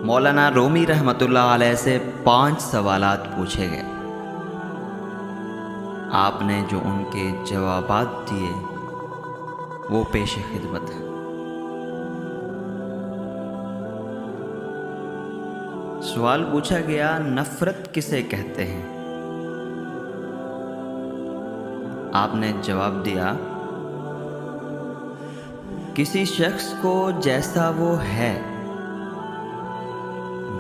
مولانا رومی رحمۃ اللہ علیہ سے 5 سوالات پوچھے گئے۔ آپ نے جو ان کے جوابات دیے وہ پیش خدمت ہے۔ سوال پوچھا گیا، نفرت کسے کہتے ہیں؟ آپ نے جواب دیا، کسی شخص کو جیسا وہ ہے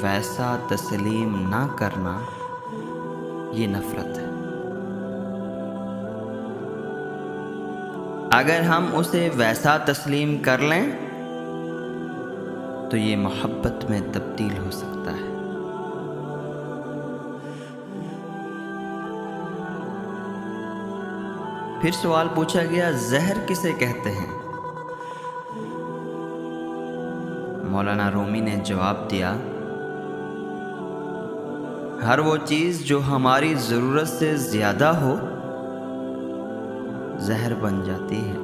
ویسا تسلیم نہ کرنا، یہ نفرت ہے۔ اگر ہم اسے ویسا تسلیم کر لیں تو یہ محبت میں تبدیل ہو سکتا ہے۔ پھر سوال پوچھا گیا، زہر کسے کہتے ہیں؟ مولانا رومی نے جواب دیا، ہر وہ چیز جو ہماری ضرورت سے زیادہ ہو زہر بن جاتی ہے،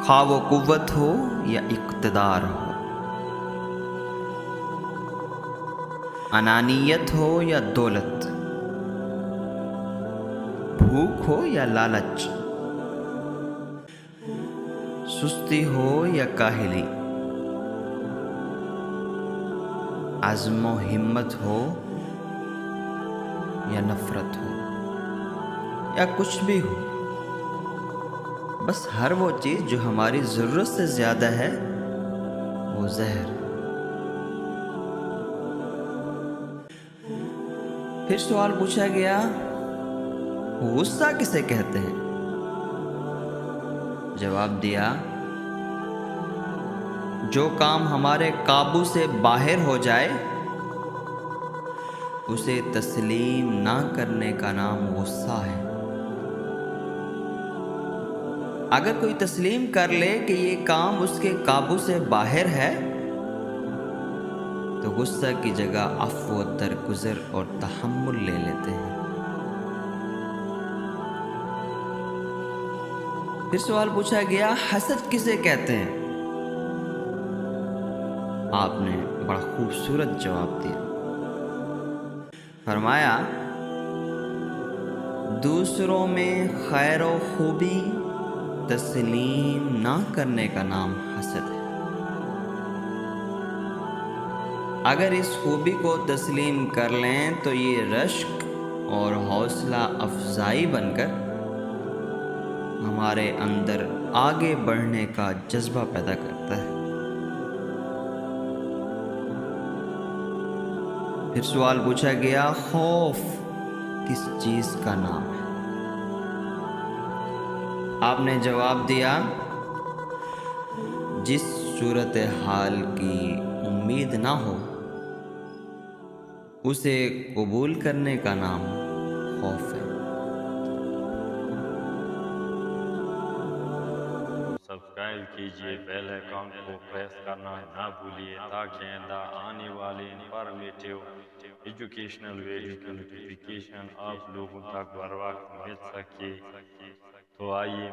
خواہ وہ قوت ہو یا اقتدار ہو، انانیت ہو یا دولت، بھوک ہو یا لالچ، سستی ہو یا کاہلی، عزم و ہمت ہو یا نفرت ہو یا کچھ بھی ہو، بس ہر وہ چیز جو ہماری ضرورت سے زیادہ ہے وہ زہر۔ پھر سوال پوچھا گیا، غصہ کسے کہتے ہیں؟ جواب دیا، جو کام ہمارے قابو سے باہر ہو جائے اسے تسلیم نہ کرنے کا نام غصہ ہے۔ اگر کوئی تسلیم کر لے کہ یہ کام اس کے قابو سے باہر ہے تو غصہ کی جگہ عفو، درگزر اور تحمل لے لیتے ہیں۔ پھر سوال پوچھا گیا، حسد کسے کہتے ہیں؟ آپ نے بڑا خوبصورت جواب دیا، فرمایا، دوسروں میں خیر و خوبی تسلیم نہ کرنے کا نام حسد ہے۔ اگر اس خوبی کو تسلیم کر لیں تو یہ رشک اور حوصلہ افزائی بن کر ہمارے اندر آگے بڑھنے کا جذبہ پیدا کرتا ہے۔ پھر سوال پوچھا گیا، خوف کس چیز کا نام ہے؟ آپ نے جواب دیا، جس صورتحال کی امید نہ ہو اسے قبول کرنے کا نام خوف ہے۔ سبسکرائب کیجیے، بیل آئیکن کو پریس کرنا نہ بھولیے تاکہ آئندہ آنے والے انفارمیٹیو ایجوکیشنل ویڈیو کی نوٹیفیکیشن آپ لوگوں تک بر وقت مل سکے۔ تو آئیے